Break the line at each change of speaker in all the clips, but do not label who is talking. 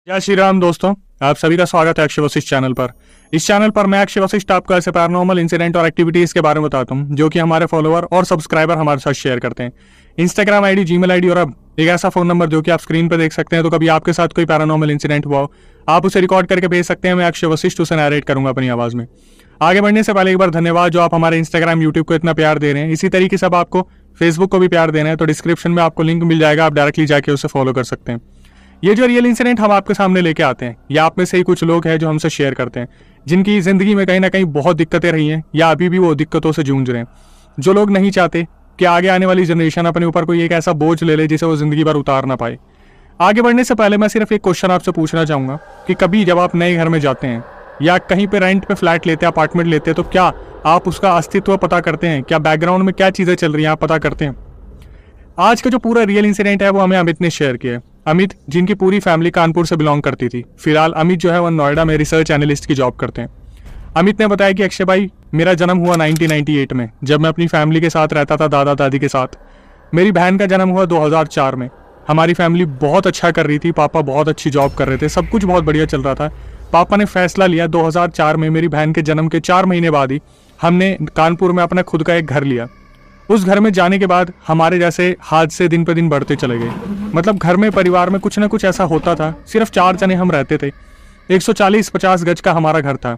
जय श्री राम दोस्तों, आप सभी का स्वागत है अक्षय वशिष्ठ चैनल पर। इस चैनल पर मैं अक्षय वशिष्ठ आपको ऐसे पैरानॉर्मल इंसिडेंट और एक्टिविटीज के बारे में बताता हूं जो कि हमारे फॉलोअर और सब्सक्राइबर हमारे साथ शेयर करते हैं। इंस्टाग्राम आईडी, जीमेल आईडी और अब एक ऐसा फोन नंबर जो कि आप स्क्रीन पर देख सकते हैं। तो कभी आपके साथ कोई पैरानॉर्मल इंसिडेंट हुआ हो, आप उसे रिकॉर्ड करके भेज सकते हैं। मैं अक्षय वशिष्ठ उसे नरेट करूंगा अपनी आवाज में। आगे बढ़ने से पहले एक बार धन्यवाद जो आप हमारे इंस्टाग्राम, यूट्यूब को इतना प्यार दे रहे हैं। इसी तरीके से अब आपको फेसबुक को भी प्यार देना है तो डिस्क्रिप्शन में आपको लिंक मिल जाएगा, आप डायरेक्टली जाके उसे फॉलो कर सकते हैं। ये जो रियल इंसिडेंट हम आपके सामने लेके आते हैं, या आप में से ही कुछ लोग हैं जो हमसे शेयर करते हैं, जिनकी जिंदगी में कहीं ना कहीं बहुत दिक्कतें रही हैं या अभी भी वो दिक्कतों से जूझ रहे हैं। जो लोग नहीं चाहते कि आगे आने वाली जनरेशन अपने ऊपर कोई एक ऐसा बोझ ले ले जिसे वो जिंदगी भर उतार ना पाए। आगे बढ़ने से पहले मैं सिर्फ एक क्वेश्चन आपसे पूछना चाहूंगा कि कभी जब आप नए घर में जाते हैं या कहीं पे रेंट पे फ्लैट लेते हैं, अपार्टमेंट लेते हैं, तो क्या आप उसका अस्तित्व पता करते हैं? क्या बैकग्राउंड में क्या चीजें चल रही हैं आप पता करते हैं? आज का जो पूरा रियल इंसिडेंट है वो हमें अमित ने शेयर किया है। अमित, जिनकी पूरी फैमिली कानपुर से बिलोंग करती थी, फिलहाल अमित जो है वो नोएडा में रिसर्च एनालिस्ट की जॉब करते हैं। अमित ने बताया कि अक्षय भाई, मेरा जन्म हुआ 1998 में, जब मैं अपनी फैमिली के साथ रहता था, दादा दादी के साथ। मेरी बहन का जन्म हुआ 2004 में। हमारी फैमिली बहुत अच्छा कर रही थी, पापा बहुत अच्छी जॉब कर रहे थे, सब कुछ बहुत बढ़िया चल रहा था। पापा ने फैसला लिया 2004 में, मेरी बहन के जन्म के 4 महीने बाद ही हमने कानपुर में अपना खुद का एक घर लिया। उस घर में जाने के बाद हमारे जैसे हादसे दिन पे दिन बढ़ते चले गए। मतलब घर में, परिवार में कुछ ना कुछ ऐसा होता था। सिर्फ 4 जने हम रहते थे। 140-50 गज का हमारा घर था।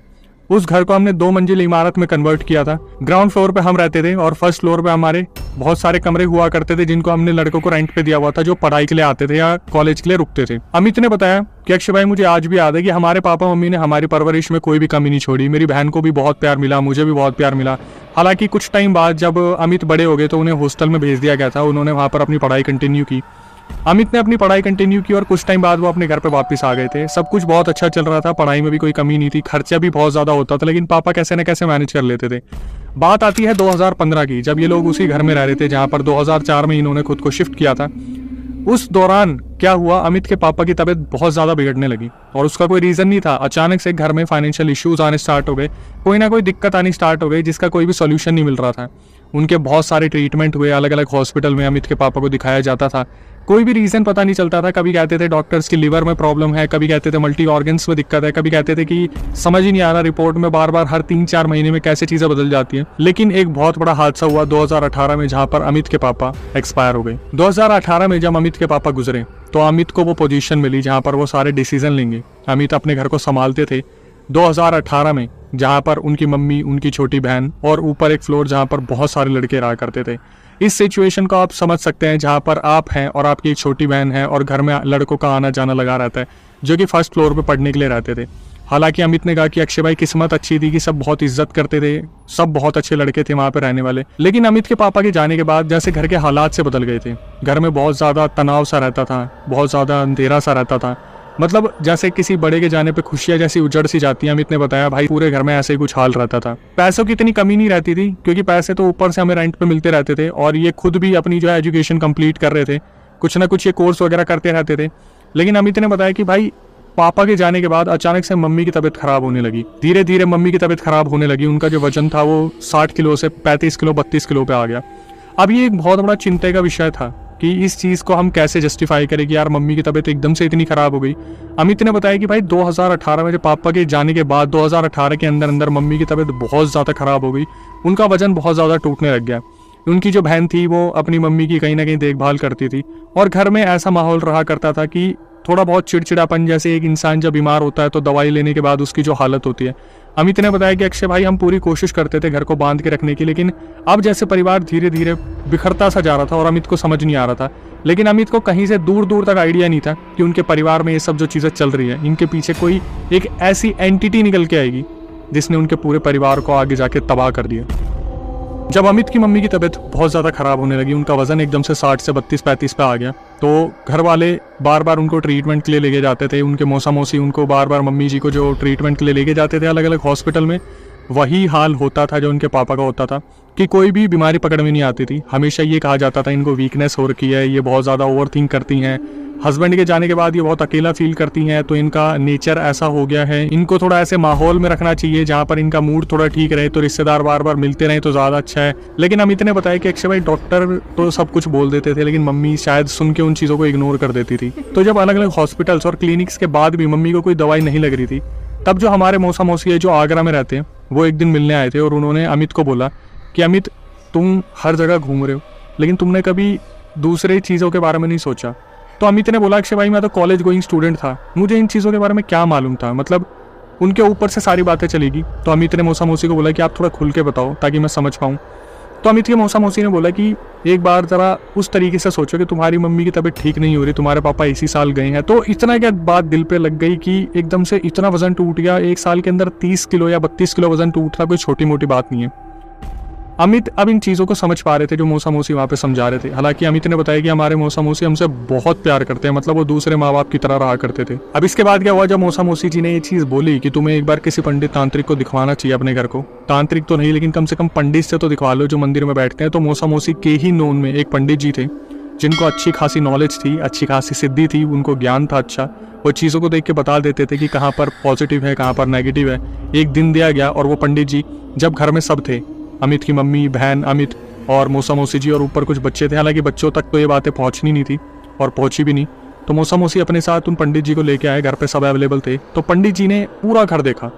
उस घर को हमने 2 मंजिल इमारत में कन्वर्ट किया था। ग्राउंड फ्लोर पे हम रहते थे और फर्स्ट फ्लोर पे हमारे बहुत सारे कमरे हुआ करते थे जिनको हमने लड़कों को रेंट पे दिया हुआ था, जो पढ़ाई के लिए आते थे या कॉलेज के लिए रुकते थे। अमित ने बताया कि अक्षय भाई, मुझे आज भी याद है कि हमारे पापा मम्मी ने हमारी परवरिश में कोई भी कमी नहीं छोड़ी। मेरी बहन को भी बहुत प्यार मिला, मुझे भी बहुत प्यार मिला। हालांकि कुछ टाइम बाद जब अमित बड़े हो गए तो उन्हें हॉस्टल में भेज दिया गया था। उन्होंने वहां पर अपनी पढ़ाई कंटिन्यू की। अमित ने अपनी पढ़ाई कंटिन्यू की और कुछ टाइम बाद वो अपने घर पे वापस आ गए थे। सब कुछ बहुत अच्छा चल रहा था, पढ़ाई में भी कोई कमी नहीं थी, खर्चा भी बहुत ज्यादा होता था, लेकिन पापा कैसे न कैसे मैनेज कर लेते थे। बात आती है 2015 की, जब ये लोग उसी घर में रह रहे थे जहां पर 2004 में इन्होंने खुद को शिफ्ट किया था। उस दौरान क्या हुआ, अमित के पापा की तबीयत बहुत ज्यादा बिगड़ने लगी और उसका कोई रीजन नहीं था। अचानक से घर में फाइनेंशियल इश्यूज आने स्टार्ट हो गए, कोई ना कोई दिक्कत आनी स्टार्ट हो गई जिसका कोई भी सोल्यूशन नहीं मिल रहा था। उनके बहुत सारे ट्रीटमेंट हुए, अलग अलग हॉस्पिटल में अमित के पापा को दिखाया जाता था, कोई भी रीजन पता नहीं चलता था। कभी कहते थे डॉक्टर्स की लिवर में प्रॉब्लम है, कभी कहते थे मल्टी ऑर्गन्स में दिक्कत है, कभी कहते थे कि समझ ही नहीं आ रहा, रिपोर्ट में बार बार हर 3-4 महीने में कैसे चीजें बदल जाती हैं। लेकिन एक बहुत बड़ा हादसा हुआ 2018 में, जहां पर अमित के पापा एक्सपायर हो गए। 2018 में जब अमित के पापा गुजरे तो अमित को वो पोजीशन मिली जहां पर वो सारे डिसीजन लेंगे। अमित अपने घर को संभालते थे 2018 में, जहां पर उनकी मम्मी, उनकी छोटी बहन और ऊपर एक फ्लोर जहां पर बहुत सारे लड़के रहा करते थे। इस सिचुएशन को आप समझ सकते हैं, जहां पर आप हैं और आपकी एक छोटी बहन है और घर में लड़कों का आना जाना लगा रहता है, जो कि फर्स्ट फ्लोर पे पढ़ने के लिए रहते थे। हालांकि अमित ने कहा कि अक्षय भाई, किस्मत अच्छी थी कि सब बहुत इज्जत करते थे, सब बहुत अच्छे लड़के थे वहां पे रहने वाले। लेकिन अमित के पापा के जाने के बाद जैसे घर के हालात से बदल गए थे। घर में बहुत ज्यादा तनाव सा रहता था, बहुत ज्यादा अंधेरा सा रहता था। मतलब जैसे किसी बड़े के जाने पे खुशियां जैसी उजड़ सी जाती हैं। अमित ने बताया भाई, पूरे घर में ऐसे ही कुछ हाल रहता था। पैसों की इतनी कमी नहीं रहती थी क्योंकि पैसे तो ऊपर से हमें रेंट पे मिलते रहते थे और ये खुद भी अपनी जो है एजुकेशन कंप्लीट कर रहे थे, कुछ ना कुछ ये कोर्स वगैरह करते रहते थे। लेकिन अमित ने बताया कि भाई, पापा के जाने के बाद अचानक से मम्मी की तबीयत खराब होने लगी। धीरे धीरे मम्मी की तबीयत खराब होने लगी। उनका जो वजन था वो 60 किलो से 35 किलो 32 किलो पे आ गया। अब ये एक बहुत बड़ा चिंता का विषय था कि इस चीज को हम कैसे जस्टिफाई करें कि यार मम्मी की तबीयत एकदम से इतनी खराब हो गई। अमित ने बताया कि भाई 2018 में, जब पापा के जाने के बाद 2018 के अंदर अंदर मम्मी की तबीयत बहुत ज्यादा खराब हो गई। उनका वजन बहुत ज्यादा टूटने लग गया। उनकी जो बहन थी वो अपनी मम्मी की कहीं ना कहीं देखभाल करती थी और घर में ऐसा माहौल रहा करता था कि थोड़ा बहुत चिड़चिड़ापन, जैसे एक इंसान जब बीमार होता है तो दवाई लेने के बाद उसकी जो हालत होती है। अमित ने बताया कि अक्षय भाई, हम पूरी कोशिश करते थे घर को बांध के रखने की, लेकिन अब जैसे परिवार धीरे धीरे बिखरता सा जा रहा था और अमित को समझ नहीं आ रहा था। लेकिन अमित को कहीं से दूर दूर तक आइडिया नहीं था कि उनके परिवार में ये सब जो चीजें चल रही है, इनके पीछे कोई एक ऐसी एंटिटी निकल के आएगी जिसने उनके पूरे परिवार को आगे जाके तबाह कर दिया। जब अमित की मम्मी की तबीयत बहुत ज़्यादा ख़राब होने लगी, उनका वजन एकदम से 60 से 32-35 पे आ गया, तो घर वाले बार बार उनको ट्रीटमेंट के लिए लेके जाते थे। उनके मौसा मौसी उनको बार बार, मम्मी जी को जो ट्रीटमेंट के लिए लेके जाते थे अलग अलग हॉस्पिटल में, वही हाल होता था जो उनके पापा का होता था कि कोई भी बीमारी पकड़ में नहीं आती थी। हमेशा ये कहा जाता था इनको वीकनेस हो रखी है, ये बहुत ज़्यादा ओवर थिंक करती हैं, हस्बैंड के जाने के बाद ये बहुत अकेला फील करती हैं, तो इनका नेचर ऐसा हो गया है, इनको थोड़ा ऐसे माहौल में रखना चाहिए जहाँ पर इनका मूड थोड़ा ठीक रहे, तो रिश्तेदार बार बार मिलते रहे तो ज़्यादा अच्छा है। लेकिन अमित ने बताया कि अक्षय भाई डॉक्टर तो सब कुछ बोल देते थे, लेकिन मम्मी शायद सुन के उन चीज़ों को इग्नोर कर देती थी। तो जब अलग अलग हॉस्पिटल्स और क्लिनिक्स के बाद भी मम्मी को कोई दवाई नहीं लग रही थी, तब जो हमारे मौसा मौसी है जो आगरा में रहते हैं, वो एक दिन मिलने आए थे और उन्होंने अमित को बोला कि अमित, तुम हर जगह घूम रहे हो, लेकिन तुमने कभी दूसरे चीज़ों के बारे में नहीं सोचा। तो अमित ने बोला अक्षय भाई मैं तो कॉलेज गोइंग स्टूडेंट था, मुझे इन चीज़ों के बारे में क्या मालूम था, मतलब उनके ऊपर से सारी बातें चलेगी। तो अमित ने मौसा मौसी को बोला कि आप थोड़ा खुल के बताओ ताकि मैं समझ पाऊँ। तो अमित के मौसा मौसी ने बोला कि एक बार ज़रा उस तरीके से सोचो कि तुम्हारी मम्मी की तबीयत ठीक नहीं हो रही, तुम्हारे पापा इसी साल गए हैं। तो इतना क्या बात दिल पे लग गई कि एकदम से इतना वजन टूट गया, एक साल के अंदर 30 किलो या 32 किलो वजन टूटना कोई छोटी मोटी बात नहीं है। अमित अब इन चीज़ों को समझ पा रहे थे जो मौसा मौसी वहाँ पे समझा रहे थे। हालांकि अमित ने बताया कि हमारे मौसा मौसी हमसे बहुत प्यार करते हैं, मतलब वो दूसरे माँ बाप की तरह रहा करते थे। अब इसके बाद क्या हुआ, जब मौसा मौसी जी ने ये चीज़ बोली कि तुम्हें एक बार किसी पंडित तांत्रिक को दिखवाना चाहिए अपने घर को, तांत्रिक तो नहीं लेकिन कम से कम पंडित से तो दिखवा लो जो मंदिर में बैठते हैं। तो मौसा मौसी के ही नोन में एक पंडित जी थे जिनको अच्छी खासी नॉलेज थी, अच्छी खासी सिद्धि थी, उनको ज्ञान था अच्छा, वो चीज़ों को देख के बता देते थे कि कहाँ पर पॉजिटिव है कहाँ पर नेगेटिव है। एक दिन दिया गया और वो पंडित जी जब घर में सब थे, अमित की मम्मी, बहन, अमित और मौसा मौसी जी और ऊपर कुछ बच्चे थे, हालांकि बच्चों तक तो ये बातें पहुंचनी नहीं थी और पहुंची भी नहीं। तो मौसा मौसी अपने साथ उन पंडित जी को लेके आए, घर पे सब अवेलेबल थे। तो पंडित जी ने पूरा घर देखा,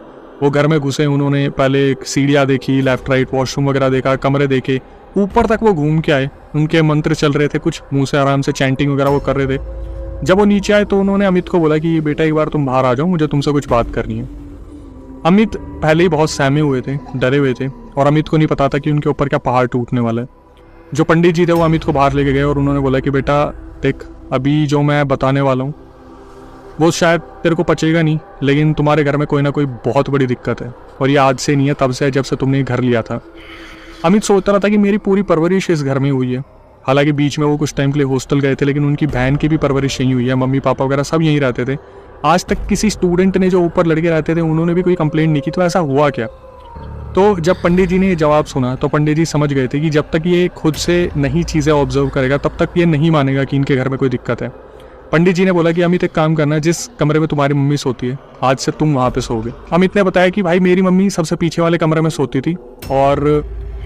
वो घर में घुसे, उन्होंने पहले सीढ़ियाँ देखी, लेफ्ट राइट वॉशरूम वगैरह देखा, कमरे देखे, ऊपर तक वो घूम के आए। उनके मंत्र चल रहे थे, कुछ मुँह से आराम से चैंटिंग वगैरह वो कर रहे थे। जब वो नीचे आए तो उन्होंने अमित को बोला कि बेटा एक बार तुम बाहर आ जाओ, मुझे तुमसे कुछ बात करनी है। अमित पहले ही बहुत सहमे हुए थे, डरे हुए थे और अमित को नहीं पता था कि उनके ऊपर क्या पहाड़ टूटने वाला है। जो पंडित जी थे वो अमित को बाहर लेके गए और उन्होंने बोला कि बेटा देख, अभी जो मैं बताने वाला हूँ वो शायद तेरे को पचेगा नहीं, लेकिन तुम्हारे घर में कोई ना कोई बहुत बड़ी दिक्कत है और ये आज से नहीं है, तब से है जब से तुमने घर लिया था। अमित सोच रहा था कि मेरी पूरी परवरिश इस घर में हुई है। हालांकि बीच में वो कुछ टाइम के लिए हॉस्टल गए थे, लेकिन उनकी बहन की भी परवरिश यहीं हुई है, मम्मी पापा वगैरह सब यहीं रहते थे। आज तक किसी स्टूडेंट ने जो ऊपर लड़के रहते थे उन्होंने भी कोई कंप्लेंट नहीं की, तो ऐसा हुआ क्या। तो जब पंडित जी ने ये जवाब सुना तो पंडित जी समझ गए थे कि जब तक ये खुद से नई चीज़ें ऑब्जर्व करेगा तब तक ये नहीं मानेगा कि इनके घर में कोई दिक्कत है। पंडित जी ने बोला कि अमित एक काम करना, जिस कमरे में तुम्हारी मम्मी सोती है आज से तुम वहाँ पे सोओगे। अमित ने बताया कि भाई मेरी मम्मी सबसे पीछे वाले कमरे में सोती थी और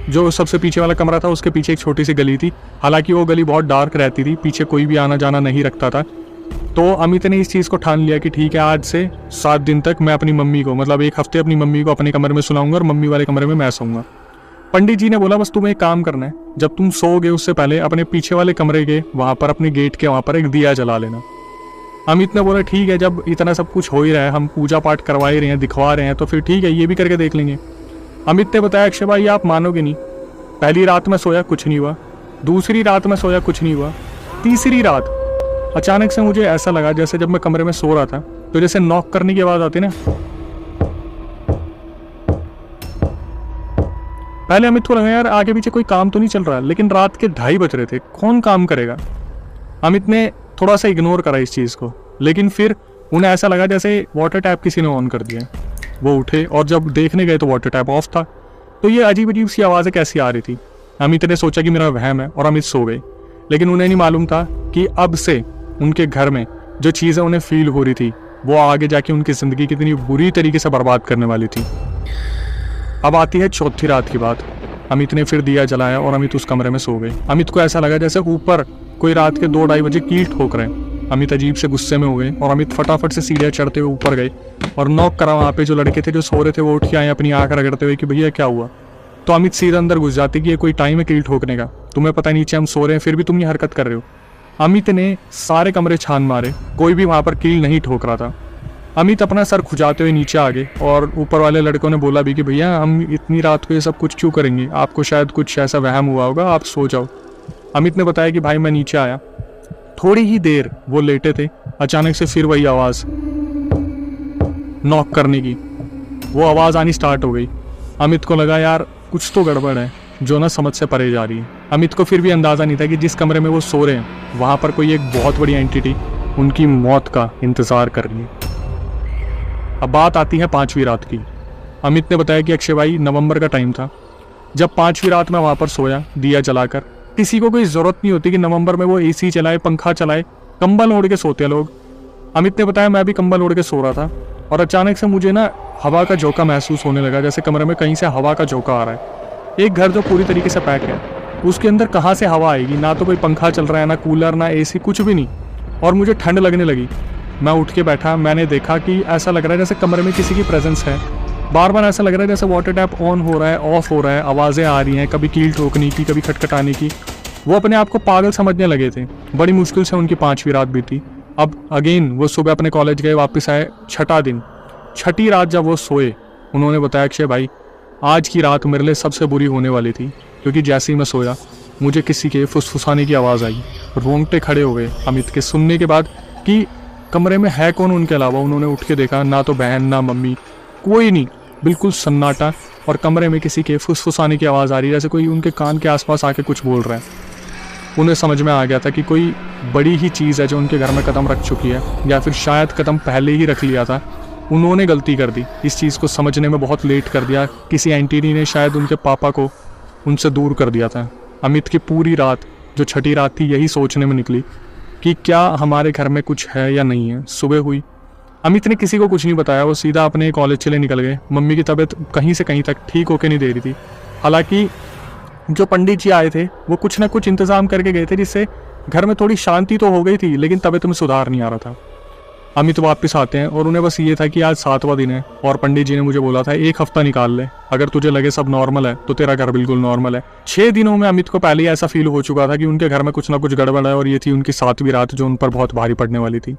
जो सबसे पीछे वाला कमरा था उसके पीछे एक छोटी सी गली थी। हालांकि वो गली बहुत डार्क रहती थी, पीछे कोई भी आना जाना नहीं रखता था। तो अमित ने इस चीज़ को ठान लिया कि ठीक है, आज से 7 दिन तक मैं अपनी मम्मी को, मतलब 1 हफ्ते अपनी मम्मी को अपने कमरे में सुलाऊंगा और मम्मी वाले कमरे में मैं सोऊंगा। पंडित जी ने बोला बस तुम्हें एक काम करना है, जब तुम सोओगे उससे पहले अपने पीछे वाले कमरे के वहाँ पर, अपने गेट के वहाँ पर एक दिया जला लेना। अमित ने बोला ठीक है, जब इतना सब कुछ हो ही रहा है, हम पूजा पाठ करवा ही रहे हैं, दिखवा रहे हैं, तो फिर ठीक है ये भी करके देख लेंगे। अमित ने बताया अक्षय भाई आप मानोगे नहीं, पहली रात में सोया कुछ नहीं हुआ, दूसरी रात में सोया कुछ नहीं हुआ, तीसरी रात अचानक से मुझे ऐसा लगा जैसे जब मैं कमरे में सो रहा था तो जैसे नॉक करने की आवाज़ आती ना। पहले अमित को लगा यार आगे पीछे कोई काम तो नहीं चल रहा, लेकिन रात के 2:30 बज रहे थे, कौन काम करेगा। अमित ने थोड़ा सा इग्नोर करा इस चीज़ को, लेकिन फिर उन्हें ऐसा लगा जैसे वाटर टैप किसी ने ऑन कर दिया। वो उठे और जब देखने गए तो वाटर टैप ऑफ था। तो ये अजीब अजीब सी आवाज़ें कैसी आ रही थी। अमित ने सोचा कि मेरा वहम है और अमित सो गए, लेकिन उन्हें नहीं मालूम था कि अब से उनके घर में जो चीज़ें उन्हें फील हो रही थी वो आगे जाके उनकी ज़िंदगी कितनी बुरी तरीके से बर्बाद करने वाली थी। अब आती है चौथी रात की बात। अमित ने फिर दिया जलाया और अमित उस कमरे में सो गए। अमित को ऐसा लगा जैसे ऊपर कोई रात के 2-2:30 बजे कील ठोक रहे हैं। अमित अजीब से गुस्से में हो गए और अमित फटाफट से सीढ़ियाँ चढ़ते हुए ऊपर गए और नॉक करा। वहाँ पे जो लड़के थे जो सो रहे थे वो उठ के आए अपनी आँख रगड़ते हुए कि भैया क्या हुआ। तो अमित सीधा अंदर घुस जाते कि ये कोई टाइम है कील ठोकने का, तुम्हें पता नीचे हम सो रहे हैं फिर भी तुम ये हरकत कर रहे हो। अमित ने सारे कमरे छान मारे, कोई भी वहाँ पर कील नहीं ठोक रहा था। अमित अपना सर खुजाते हुए नीचे आ गए और ऊपर वाले लड़कों ने बोला भी कि भैया हम इतनी रात को ये सब कुछ क्यों करेंगे, आपको शायद कुछ ऐसा वहम हुआ होगा, आप सो जाओ। अमित ने बताया कि भाई मैं नीचे आया, थोड़ी ही देर वो लेटे थे, अचानक से फिर वही आवाज़ नॉक करने की, वो आवाज़ आनी स्टार्ट हो गई। अमित को लगा यार कुछ तो गड़बड़ है जो ना समझ से परे जा रही है। अमित को फिर भी अंदाज़ा नहीं था कि जिस कमरे में वो सो रहे हैं वहाँ पर कोई एक बहुत बड़ी एंटिटी उनकी मौत का इंतज़ार कर रही है। अब बात आती है 5वीं रात की। अमित ने बताया कि अक्षय भाई नवंबर का टाइम था जब 5वीं रात में वहाँ पर सोया दिया जलाकर। किसी को कोई ज़रूरत नहीं होती कि नवंबर में वो AC चलाए, पंखा चलाए, कंबल ओढ़ के सोते हैं लोग। अमित ने बताया मैं भी कंबल ओढ़ के सो रहा था और अचानक से मुझे ना हवा का झोंका महसूस होने लगा, जैसे कमरे में कहीं से हवा का झोंका आ रहा है। एक घर जो पूरी तरीके से पैक है, उसके अंदर कहाँ से हवा आएगी? ना तो कोई पंखा चल रहा है, ना कूलर, ना एसी, कुछ भी नहीं। और मुझे ठंड लगने लगी। मैं उठ के बैठा, मैंने देखा कि ऐसा लग रहा है जैसे कमरे में किसी की प्रेजेंस है। बार बार ऐसा लग रहा है जैसे वाटर टैप ऑन हो रहा है, ऑफ हो रहा है, आवाज़ें आ रही हैं, कभी कील ठोकने की, कभी खटखटाने की। वो अपने आप को पागल समझने लगे थे। बड़ी मुश्किल से उनकी 5वीं रात बीती। अब अगेन वो सुबह अपने कॉलेज गए, वापस आए, छठा दिन, छठी रात जब वो सोए, उन्होंने बताया अक्षय भाई आज की रात मेरे लिए सबसे बुरी होने वाली थी, क्योंकि जैसे ही मैं सोया मुझे किसी के फुसफुसाने की आवाज़ आई। रोंगटे खड़े हो गए अमित के सुनने के बाद कि कमरे में है कौन उनके अलावा। उन्होंने उठ के देखा, ना तो बहन ना मम्मी, कोई नहीं, बिल्कुल सन्नाटा। और कमरे में किसी के फुसफुसाने की आवाज़ आ रही है, जैसे कोई उनके कान के आसपास आके कुछ बोल रहा है। उन्हें समझ में आ गया था कि कोई बड़ी ही चीज़ है जो उनके घर में कदम रख चुकी है, या फिर शायद कदम पहले ही रख लिया था। उन्होंने गलती कर दी, इस चीज़ को समझने में बहुत लेट कर दिया। किसी एंटिटी ने शायद उनके पापा को उनसे दूर कर दिया था। अमित की पूरी रात, जो छठी रात थी, यही सोचने में निकली कि क्या हमारे घर में कुछ है या नहीं है। सुबह हुई, अमित ने किसी को कुछ नहीं बताया। वो सीधा अपने कॉलेज चले निकल गए। मम्मी की तबीयत कहीं से कहीं तक ठीक होके नहीं दे रही थी। हालांकि जो पंडित जी आए थे वो कुछ ना कुछ इंतज़ाम करके गए थे, जिससे घर में थोड़ी शांति तो हो गई थी, लेकिन तबीयत में सुधार नहीं आ रहा था। अमित वापस आते हैं और उन्हें बस ये था कि आज 7वां दिन है और पंडित जी ने मुझे बोला था 1 हफ्ता निकाल ले, अगर तुझे लगे सब नॉर्मल है तो तेरा घर बिल्कुल नॉर्मल है। 6 दिनों में अमित को पहले ही ऐसा फील हो चुका था कि उनके घर में कुछ ना कुछ गड़बड़ है, और ये थी उनकी 7वीं रात जो उन पर बहुत भारी पड़ने वाली थी।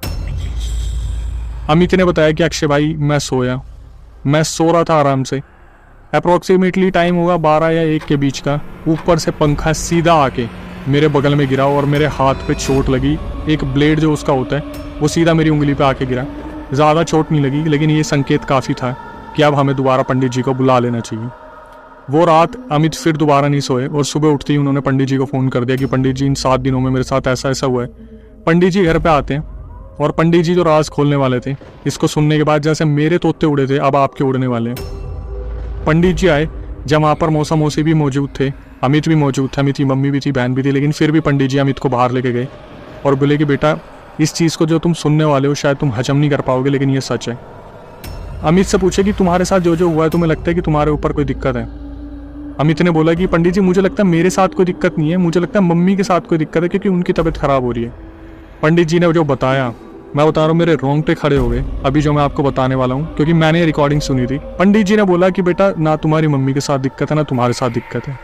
अमित ने बताया कि अक्षय भाई मैं सो रहा था आराम से। अप्रॉक्सीमेटली टाइम होगा 12 या 1 के बीच का। ऊपर से पंखा सीधा आके मेरे बगल में गिरा और मेरे हाथ पे चोट लगी। एक ब्लेड जो उसका होता है वो सीधा मेरी उंगली पे आके गिरा। ज़्यादा चोट नहीं लगी, लेकिन ये संकेत काफ़ी था कि अब हमें दोबारा पंडित जी को बुला लेना चाहिए। वो रात अमित फिर दोबारा नहीं सोए और सुबह उठते ही उन्होंने पंडित जी को फ़ोन कर दिया कि पंडित जी इन 7 दिनों में मेरे साथ ऐसा ऐसा हुआ है। पंडित जी घर पे आते हैं और पंडित जी जो राज खोलने वाले थे, इसको सुनने के बाद जैसे मेरे तोते उड़े थे अब आपके उड़ने वाले हैं। पंडित जी आए, जब वहाँ पर मौसा मौसी भी मौजूद थे, अमित भी मौजूद था, अमित की मम्मी भी थी, बहन भी थी, लेकिन फिर भी पंडित जी अमित को बाहर लेके गए और बोले कि बेटा इस चीज़ को जो तुम सुनने वाले हो शायद तुम हजम नहीं कर पाओगे, लेकिन ये सच है। अमित से पूछे कि तुम्हारे साथ जो जो हुआ है तुम्हें लगता है कि तुम्हारे ऊपर कोई दिक्कत है? अमित ने बोला कि पंडित जी मुझे लगता है मेरे साथ कोई दिक्कत नहीं है, मुझे लगता है मम्मी के साथ कोई दिक्कत है, क्योंकि उनकी तबीयत खराब हो रही है। पंडित जी ने जो बताया, मैं बता रहा हूँ मेरे रोंगटे खड़े हो गए अभी जो मैं आपको बताने वाला हूँ, क्योंकि मैंने रिकॉर्डिंग सुनी थी। पंडित जी ने बोला कि बेटा ना तुम्हारी मम्मी के साथ दिक्कत है, ना तुम्हारे साथ दिक्कत है,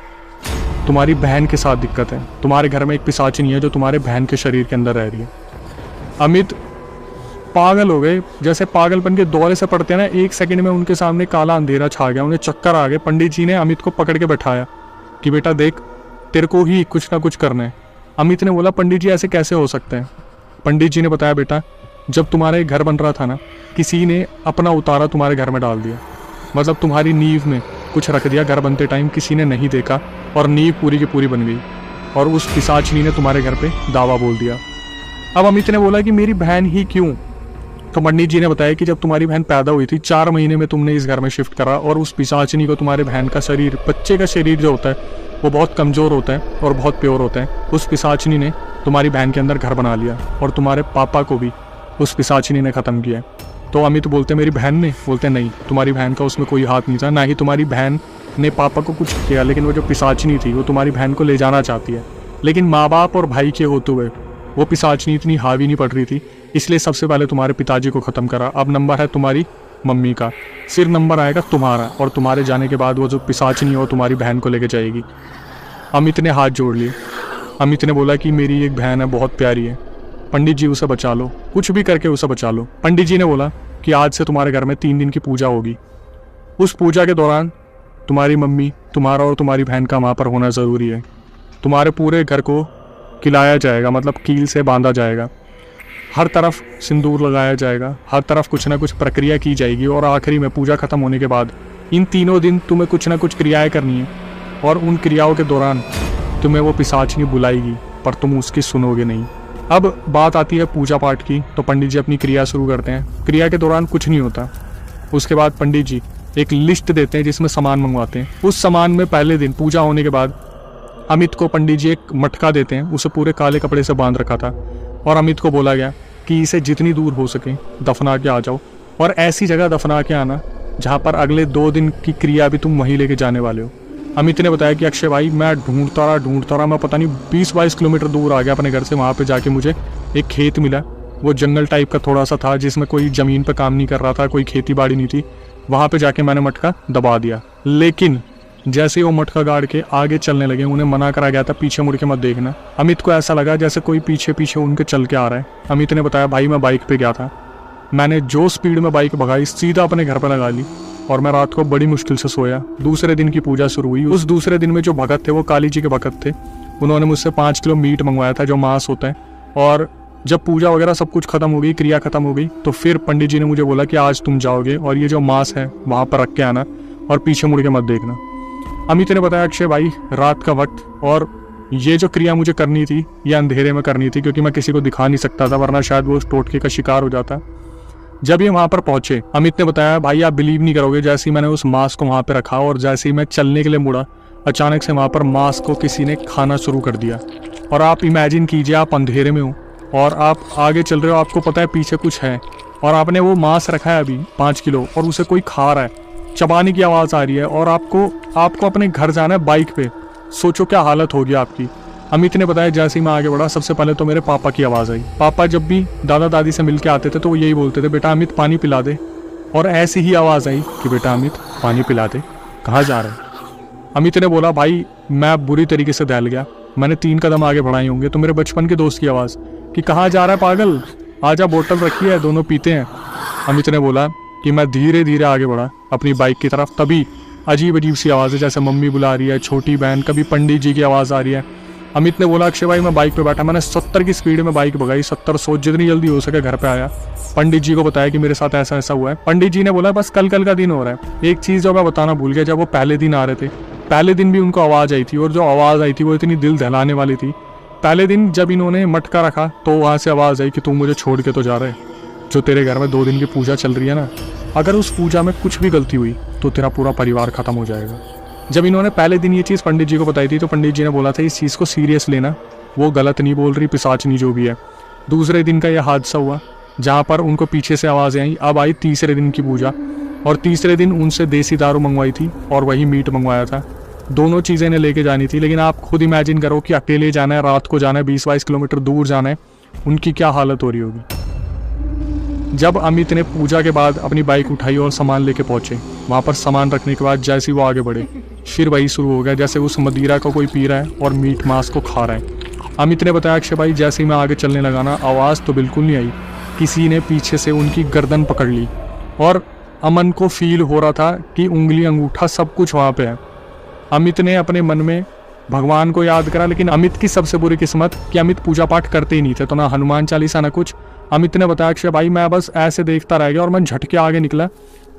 तुम्हारी बहन के साथ दिक्कत है। तुम्हारे घर में एक पिशाचिनी है जो तुम्हारे बहन के शरीर के अंदर रह रही है। अमित पागल हो गए, जैसे पागलपन के दौरे से पड़ते हैं ना, 1 सेकंड में उनके सामने काला अंधेरा छा गया, उन्हें चक्कर आ गए। पंडित जी ने अमित को पकड़ के बैठाया कि बेटा देख तेरे को ही कुछ ना कुछ करना है। अमित ने बोला पंडित जी ऐसे कैसे हो सकते हैं? पंडित जी ने बताया बेटा जब तुम्हारे घर बन रहा था ना, किसी ने अपना उतारा तुम्हारे घर में डाल दिया, मतलब तुम्हारी नींव में कुछ रख दिया। घर बनते टाइम किसी ने नहीं देखा और नींव पूरी की पूरी बन गई, और उस पिशाचिनी ने तुम्हारे घर पे दावा बोल दिया। अब अमित ने बोला कि मेरी बहन ही क्यों? तो पंडित जी ने बताया कि जब तुम्हारी बहन पैदा हुई थी 4 महीने में तुमने इस घर में शिफ्ट करा, और उस पिशाचिनी को तुम्हारे बहन का शरीर, बच्चे का शरीर जो होता है वो बहुत कमज़ोर होता है और बहुत प्योर होता है। उस पिशाचिनी ने तुम्हारी बहन के अंदर घर बना लिया और तुम्हारे पापा को भी उस पिशाचिनी ने ख़त्म किया। तो अमित बोलते मेरी बहन ने? बोलते नहीं, तुम्हारी बहन का उसमें कोई हाथ नहीं था, ना ही तुम्हारी बहन ने पापा को कुछ किया, लेकिन वो जो पिशाचिनी थी वो तुम्हारी बहन को ले जाना चाहती है। लेकिन माँ बाप और भाई के होते हुए वो पिशाचिनी इतनी हावी नहीं पड़ रही थी, इसलिए सबसे पहले तुम्हारे पिताजी को ख़त्म करा। अब नंबर है तुम्हारी मम्मी का, फिर नंबर आएगा तुम्हारा, और तुम्हारे जाने के बाद वो जो पिशाचिनी है वो तुम्हारी बहन को लेके जाएगी। अमित ने हाथ जोड़ लिए। अमित ने बोला कि मेरी एक बहन है, बहुत प्यारी है, पंडित जी उसे बचा लो, कुछ भी करके उसे बचा लो। पंडित जी ने बोला कि आज से तुम्हारे घर में 3 दिन की पूजा होगी। उस पूजा के दौरान तुम्हारी मम्मी, तुम्हारा और तुम्हारी बहन का वहाँ पर होना ज़रूरी है। तुम्हारे पूरे घर को किलाया जाएगा, मतलब कील से बांधा जाएगा, हर तरफ सिंदूर लगाया जाएगा, हर तरफ कुछ ना कुछ प्रक्रिया की जाएगी, और आखिरी में पूजा खत्म होने के बाद इन 3 दिन तुम्हें कुछ ना कुछ क्रियाएं करनी है, और उन क्रियाओं के दौरान तुम्हें वो पिशाचिनी बुलाएगी, पर तुम उसकी सुनोगे नहीं। अब बात आती है पूजा पाठ की, तो पंडित जी अपनी क्रिया शुरू करते हैं। क्रिया के दौरान कुछ नहीं होता। उसके बाद पंडित जी एक लिस्ट देते हैं जिसमें सामान मंगवाते हैं। उस सामान में पहले दिन पूजा होने के बाद अमित को पंडित जी एक मटका देते हैं, उसे पूरे काले कपड़े से बांध रखा था। और अमित को बोला गया कि इसे जितनी दूर हो सके दफना के आ जाओ, और ऐसी जगह दफना के आना जहाँ पर अगले 2 दिन की क्रिया भी तुम वहीं लेके जाने वाले हो। अमित ने बताया कि अक्षय भाई मैं ढूंढता रहा, मैं पता नहीं 20-22 किलोमीटर दूर आ गया अपने घर से। वहाँ पे जाके मुझे एक खेत मिला, वो जंगल टाइप का थोड़ा सा था जिसमें कोई ज़मीन पर काम नहीं कर रहा था, कोई खेती बाड़ी नहीं थी। वहाँ पे जाके मैंने मटका दबा दिया, लेकिन जैसे ही वो मटका गाड़ के आगे चलने लगे, उन्हें मना करा गया था पीछे मुड़ के मत देखना। अमित को ऐसा लगा जैसे कोई पीछे पीछे उनके चल के आ रहा है। अमित ने बताया भाई मैं बाइक पे गया था, मैंने जो स्पीड में बाइक भगाई सीधा अपने घर पर लगा ली और मैं रात को बड़ी मुश्किल से सोया। दूसरे दिन की पूजा शुरू हुई। उस दूसरे दिन में जो भगत थे वो काली जी के भगत थे। उन्होंने मुझसे 5 किलो मीट मंगवाया था जो मांस होता है, और जब पूजा वगैरह सब कुछ खत्म हो गई, क्रिया खत्म हो गई, तो फिर पंडित जी ने मुझे बोला कि आज तुम जाओगे और ये जो मांस है वहाँ पर रख के आना और पीछे मुड़ के मत देखना। अमित ने बताया अक्षय भाई रात का वक्त, और ये जो क्रिया मुझे करनी थी ये अंधेरे में करनी थी क्योंकि मैं किसी को दिखा नहीं सकता था, वरना शायद वो उस टोटके का शिकार हो जाता। जब ये वहाँ पर पहुंचे, अमित ने बताया भाई आप बिलीव नहीं करोगे, जैसे ही मैंने उस मांस को वहाँ पे रखा और जैसे ही मैं चलने के लिए मुड़ा, अचानक से वहाँ पर मांस को किसी ने खाना शुरू कर दिया। और आप इमेजिन कीजिए आप अंधेरे में हो और आप आगे चल रहे हो, आपको पता है पीछे कुछ है, और आपने वो मांस रखा है अभी 5 किलो और उसे कोई खा रहा है, चबाने की आवाज़ आ रही है, और आपको अपने घर जाना है बाइक पे। सोचो क्या हालत होगी आपकी। अमित ने बताया जैसे ही मैं आगे बढ़ा, सबसे पहले तो मेरे पापा की आवाज़ आई। पापा जब भी दादा दादी से मिल के आते थे तो वो यही बोलते थे बेटा अमित पानी पिला दे, और ऐसी ही आवाज़ आई कि बेटा अमित पानी पिला दे, कहाँ जा रहे हैं। अमित ने बोला भाई मैं बुरी तरीके से दहल गया, मैंने 3 कदम आगे बढ़ाए होंगे तो मेरे बचपन के दोस्त की आवाज़ कि कहाँ जा रहा है पागल, आजा बोतल रखी है दोनों पीते हैं। अमित ने बोला कि मैं धीरे धीरे आगे बढ़ा अपनी बाइक की तरफ, तभी अजीब अजीब सी आवाज़ है, जैसे मम्मी बुला रही है, छोटी बहन, कभी पंडित जी की आवाज़ आ रही है। अमित ने बोला अक्षय भाई मैं बाइक पे बैठा, मैंने 70 की स्पीड में बाइक भगाई, 70-100 जितनी जल्दी हो सके घर पे आया। पंडित जी को बताया कि मेरे साथ ऐसा ऐसा हुआ है। पंडित जी ने बोला बस कल का दिन हो रहा है। एक चीज़ जो मैं बताना भूल गया, जब वो पहले दिन आ रहे थे, पहले दिन भी उनको आवाज़ आई थी, और जो आवाज़ आई थी वो इतनी दिल दहलाने वाली थी। पहले दिन जब इन्होंने मटका रखा तो वहाँ से आवाज़ आई कि तू मुझे छोड़ के तो जा रहे, जो तेरे घर में 2 दिन की पूजा चल रही है ना, अगर उस पूजा में कुछ भी गलती हुई तो तेरा पूरा परिवार खत्म हो जाएगा। जब इन्होंने पहले दिन ये चीज़ पंडित जी को बताई थी तो पंडित जी ने बोला था इस चीज़ को सीरियस लेना, वो गलत नहीं बोल रही, पिशाचनी जो भी है। दूसरे दिन का यह हादसा हुआ जहाँ पर उनको पीछे से आवाज़ें आई। अब आई तीसरे दिन की पूजा, और तीसरे दिन उनसे देसी दारू मंगवाई थी और वही मीट मंगवाया था। दोनों चीज़ें इन्हें लेके जानी थी, लेकिन आप खुद इमेजिन करो कि अकेले जाना है, रात को जाना है, 20-22 किलोमीटर दूर जाना है, उनकी क्या हालत हो रही होगी। जब अमित ने पूजा के बाद अपनी बाइक उठाई और सामान लेके पहुंचे, वहाँ पर सामान रखने के बाद जैसे ही वो आगे बढ़े, फिर वही शुरू हो गया जैसे उस मदिरा को कोई पी रहा है और मीट मांस को खा रहा है। अमित ने बताया अक्षय भाई जैसे ही मैं आगे चलने लगा ना, आवाज़ तो बिल्कुल नहीं आई, किसी ने पीछे से उनकी गर्दन पकड़ ली, और अमन को फील हो रहा था कि उंगली अंगूठा सब कुछ वहाँ पे है। अमित ने अपने मन में भगवान को याद करा, लेकिन अमित की सबसे बुरी किस्मत कि अमित पूजा पाठ करते ही नहीं थे, तो ना हनुमान चालीसा ना कुछ। अमित ने बताया अक्षय भाई मैं बस ऐसे देखता रह गया और मैं झटके आगे निकला।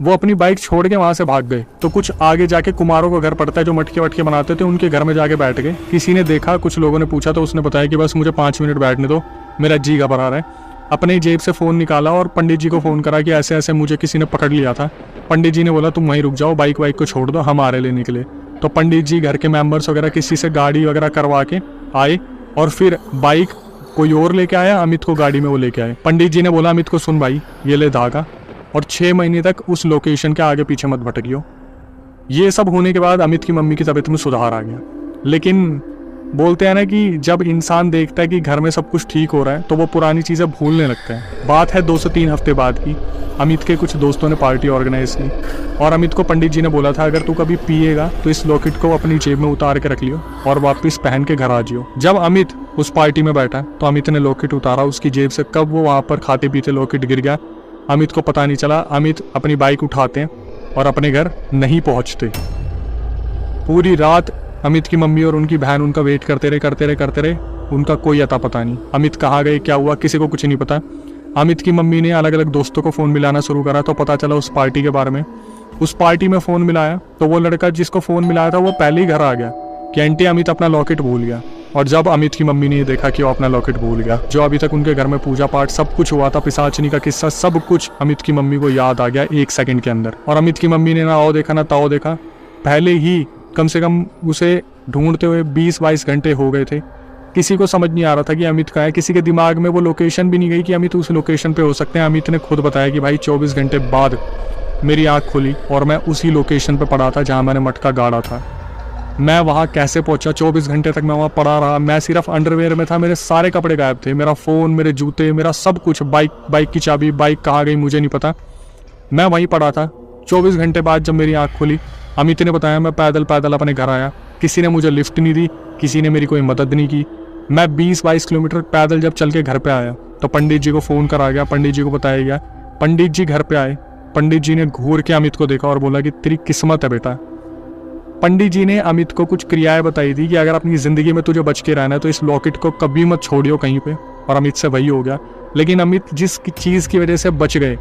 वो अपनी बाइक छोड़ के वहाँ से भाग गए। तो कुछ आगे जाके कुमारों का घर पड़ता है जो मटके वटके बनाते थे, उनके घर में जाके बैठ गए। किसी ने देखा, कुछ लोगों ने पूछा तो उसने बताया कि बस मुझे 5 मिनट बैठने दो, मेरा जी घबरा रहा है। अपने जेब से फ़ोन निकाला और पंडित जी को फ़ोन करा कि ऐसे ऐसे मुझे किसी ने पकड़ लिया था। पंडित जी ने बोला तुम वहीं रुक जाओ, बाइक वाइक को छोड़ दो, हम आ रहे लेने के लिए। तो पंडित जी घर के मेंबर्स वगैरह किसी से गाड़ी वगैरह करवा के आए और फिर बाइक कोई और लेके आया, अमित को गाड़ी में वो लेके आए। पंडित जी ने बोला अमित को सुन भाई ये ले धागा, और 6 महीने तक उस लोकेशन के आगे पीछे मत भटकियो। ये सब होने के बाद अमित की मम्मी की तबीयत में सुधार आ गया। लेकिन बोलते हैं ना कि जब इंसान देखता है कि घर में सब कुछ ठीक हो रहा है तो वो पुरानी चीज़ें भूलने लगता है। बात है 2 से 3 हफ्ते बाद की। अमित के कुछ दोस्तों ने पार्टी ऑर्गेनाइज की और अमित को पंडित जी ने बोला था अगर तू कभी पिएगा तो इस लॉकेट को अपनी जेब में उतार के रख लियो और वापस पहन के घर आ जियो। जब अमित उस पार्टी में बैठा तो अमित ने लॉकेट उतारा उसकी जेब से, कब वो वहाँ पर खाते पीते लॉकेट गिर गया अमित को पता नहीं चला। अमित अपनी बाइक उठाते और अपने घर नहीं पहुँचते। पूरी रात अमित की मम्मी और उनकी बहन उनका वेट करते रहे। उनका कोई अता पता नहीं। अमित कहाँ गए, क्या हुआ, किसी को कुछ नहीं पता। अमित की मम्मी ने अलग अलग दोस्तों को फ़ोन मिलाना शुरू करा तो पता चला उस पार्टी के बारे में। उस पार्टी में फ़ोन मिलाया तो वो लड़का जिसको फ़ोन मिलाया था वो पहले ही घर आ गया कि आंटी अमित अपना लॉकेट भूल गया। और जब अमित की मम्मी ने देखा कि वो अपना लॉकेट भूल गया, जो अभी तक उनके घर में पूजा पाठ सब कुछ हुआ था, पिशाचनी का किस्सा, सब कुछ अमित की मम्मी को याद आ गया 1 सेकंड के अंदर। और अमित की मम्मी ने ना आओ देखा ना ताओ देखा, पहले ही कम से कम उसे ढूंढते हुए 20-22 घंटे हो गए थे। किसी को समझ नहीं आ रहा था कि अमित कहाँ है, किसी के दिमाग में वो लोकेशन भी नहीं गई कि अमित उस लोकेशन पे हो सकते हैं। अमित ने खुद बताया कि भाई 24 घंटे बाद मेरी आँख खुली और मैं उसी लोकेशन पे पड़ा था जहाँ मैंने मटका गाड़ा था। मैं वहाँ कैसे पहुँचा, 24 घंटे तक मैं वहाँ पड़ा रहा। मैं सिर्फ अंडरवेयर में था, मेरे सारे कपड़े गायब थे, मेरा फ़ोन, मेरे जूते, मेरा सब कुछ, बाइक की चाबी, बाइक कहाँ गई मुझे नहीं पता। मैं वहीं पड़ा था। 24 घंटे बाद जब मेरी आँख खुली, अमित ने बताया मैं पैदल पैदल अपने घर आया। किसी ने मुझे लिफ्ट नहीं दी, किसी ने मेरी कोई मदद नहीं की। मैं 20-22 किलोमीटर पैदल जब चल के घर पे आया तो पंडित जी को फ़ोन करा गया, पंडित जी को बताया गया। पंडित जी घर पे आए, पंडित जी ने घूर के अमित को देखा और बोला कि तेरी किस्मत है बेटा। पंडित जी ने अमित को कुछ क्रियाएं बताई थी कि अगर अपनी ज़िंदगी में तुझे बच के रहना है तो इस लॉकेट को कभी मत छोड़ियो कहीं पे, और अमित से वही हो गया। लेकिन अमित जिस चीज़ की वजह से बच गए,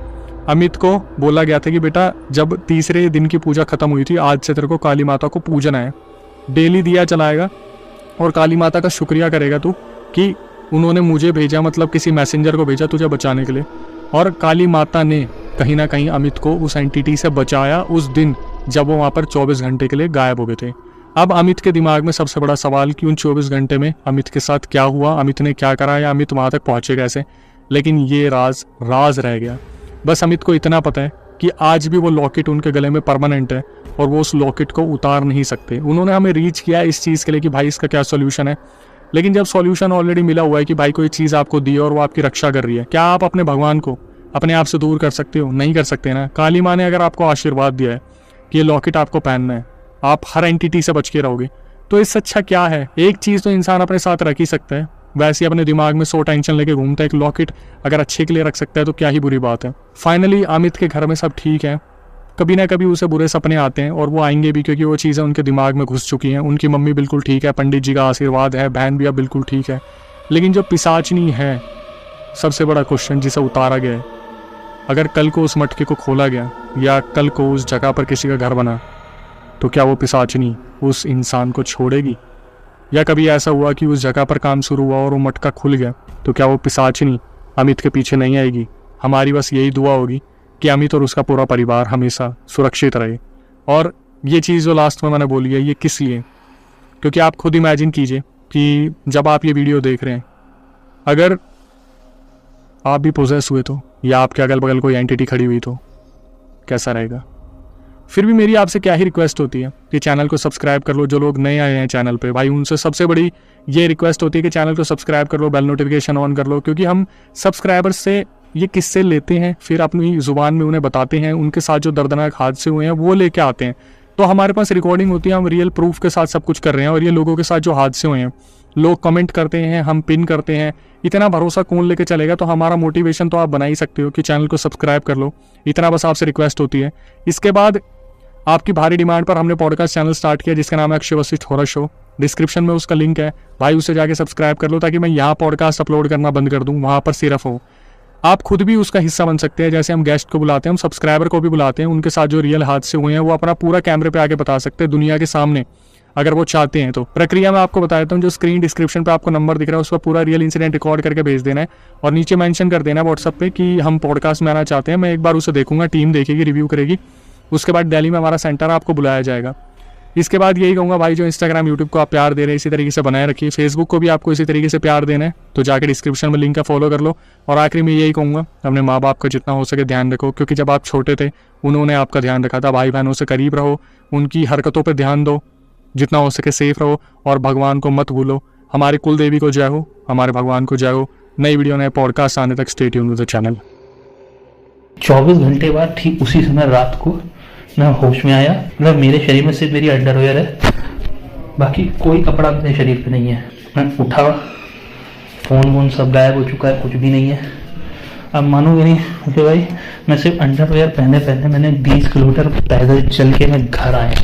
अमित को बोला गया था कि बेटा जब तीसरे दिन की पूजा खत्म हुई थी, आज से तेरे को काली माता को पूजना है, डेली दिया जलाएगा और काली माता का शुक्रिया करेगा तू कि उन्होंने मुझे भेजा, मतलब किसी मैसेंजर को भेजा तुझे बचाने के लिए। और काली माता ने कहीं ना कहीं अमित को उस एंटिटी से बचाया उस दिन जब वो वहाँ पर 24 घंटे के लिए गायब हो गए थे। अब अमित के दिमाग में सबसे बड़ा सवाल कि उन 24 घंटे में अमित के साथ क्या हुआ, अमित ने क्या करा या अमित वहाँ तक पहुँचे कैसे। लेकिन ये राज रह गया। बस अमित को इतना पता है कि आज भी वो लॉकेट उनके गले में परमानेंट है और वो उस लॉकेट को उतार नहीं सकते। उन्होंने हमें रीच किया इस चीज़ के लिए कि भाई इसका क्या सॉल्यूशन है, लेकिन जब सॉल्यूशन ऑलरेडी मिला हुआ है कि भाई कोई चीज़ आपको दी है और वो आपकी रक्षा कर रही है, क्या आप अपने भगवान को अपने आप से दूर कर सकते हो? नहीं कर सकते ना। काली माँ ने अगर आपको आशीर्वाद दिया है कि ये लॉकेट आपको पहनना है, आप हर एंटिटी से बच के रहोगे, तो इससे अच्छा क्या है। एक चीज़ तो इंसान अपने साथ रख ही सकता है, वैसे ही अपने दिमाग में 100 टेंशन लेके घूमता है। एक लॉकेट अगर अच्छे के लिए रख सकता है तो क्या ही बुरी बात है। फाइनली अमित के घर में सब ठीक है। कभी ना कभी उसे बुरे सपने आते हैं और वो आएंगे भी, क्योंकि वो चीज़ें उनके दिमाग में घुस चुकी हैं। उनकी मम्मी बिल्कुल ठीक है, पंडित जी का आशीर्वाद है, बहन भी अब बिल्कुल ठीक है। लेकिन जो पिशाचनी है, सबसे बड़ा क्वेश्चन जिसे उतारा गया है, अगर कल को उस मटके को खोला गया या कल को उस जगह पर किसी का घर बना, तो क्या वो पिशाचनी उस इंसान को छोड़ेगी? या कभी ऐसा हुआ कि उस जगह पर काम शुरू हुआ और वो मटका खुल गया, तो क्या वो पिशाचनी अमित के पीछे नहीं आएगी? हमारी बस यही दुआ होगी कि अमित और उसका पूरा परिवार हमेशा सुरक्षित रहे। और ये चीज़ जो लास्ट में मैंने बोली है, ये किस लिए? क्योंकि आप खुद इमेजिन कीजिए कि जब आप ये वीडियो देख रहे हैं, अगर आप भी पोजेस हुए तो, या आपके अगल बगल कोई एंटिटी खड़ी हुई तो कैसा रहेगा? फिर भी मेरी आपसे क्या ही रिक्वेस्ट होती है कि चैनल को सब्सक्राइब कर लो। जो लोग नए आए हैं चैनल पे, भाई उनसे सबसे बड़ी ये रिक्वेस्ट होती है कि चैनल को सब्सक्राइब कर लो, बेल नोटिफिकेशन ऑन कर लो, क्योंकि हम सब्सक्राइबर्स से ये किस्से लेते हैं, फिर अपनी ज़ुबान में उन्हें बताते हैं, उनके साथ जो दर्दनाक हादसे हुए हैं वो लेके आते हैं। तो हमारे पास रिकॉर्डिंग होती है, हम रियल प्रूफ के साथ सब कुछ कर रहे हैं। और ये लोगों के साथ जो हादसे हुए हैं, लोग कमेंट करते हैं, हम पिन करते हैं, इतना भरोसा कौन लेके चलेगा? तो हमारा मोटिवेशन तो आप बना ही सकते हो कि चैनल को सब्सक्राइब कर लो। इतना बस आपसे रिक्वेस्ट होती है। इसके बाद आपकी भारी डिमांड पर हमने पॉडकास्ट चैनल स्टार्ट किया जिसका नाम है Akshay Vashishtha horror show. Description में उसका लिंक है, भाई उसे जाके सब्सक्राइब कर लो, ताकि मैं यहाँ पॉडकास्ट अपलोड करना बंद कर दूँ, वहाँ पर सिर्फ हो। आप खुद भी उसका हिस्सा बन सकते हैं। जैसे हम गेस्ट को बुलाते हैं, हम सब्सक्राइबर को भी बुलाते हैं, उनके साथ जो रियल हादसे हुए हैं वो अपना पूरा कैमरे पे आके बता सकते हैं दुनिया के सामने, अगर वो चाहते हैं तो। प्रक्रिया में आपको बता देता हूँ, जो स्क्रीन डिस्क्रिप्शन पे आपको नंबर दिख रहा है उस पर पूरा रियल इंसिडेंट रिकॉर्ड करके भेज देना है और नीचे मेंशन कर देना है व्हाट्सएप पे कि हम पॉडकास्ट में आना चाहते हैं। मैं एक बार उसे देखूंगा, टीम देखेगी, रिव्यू करेगी, उसके बाद दिल्ली में हमारा सेंटर आपको बुलाया जाएगा। इसके बाद यही कहूँगा भाई, जो इंस्टाग्राम यूट्यूब को आप प्यार दे रहे हैं इसी तरीके से बनाए रखिए। फेसबुक को भी आपको इसी तरीके से प्यार देना है, तो जाकर डिस्क्रिप्शन में लिंक का फॉलो कर लो। और आखिरी में यही कहूँगा, अपने माँ बाप का जितना हो सके ध्यान रखो, क्योंकि जब आप छोटे थे उन्होंने आपका ध्यान रखा था। भाई बहनों से करीब रहो, उनकी हरकतों पर ध्यान दो, जितना हो सके सेफ रहो और भगवान को मत भूलो। हमारी कुल देवी को जय हो, हमारे भगवान को जय हो। नई वीडियो नए पॉडकास्ट आने तक stay tuned with the channel.
24 घंटे बाद ठीक उसी समय रात को मैं होश में आया। मतलब मेरे शरीर में सिर्फ मेरी अंडरवेयर है, बाकी कोई कपड़ा मेरे शरीर पे नहीं है। मैं उठा, फ़ोन वोन सब गायब हो चुका है, कुछ भी नहीं है। अब मानोगे नहीं कि भाई मैं सिर्फ अंडरवेयर पहने मैंने 20 किलोमीटर पैदल चल के मैं घर आया।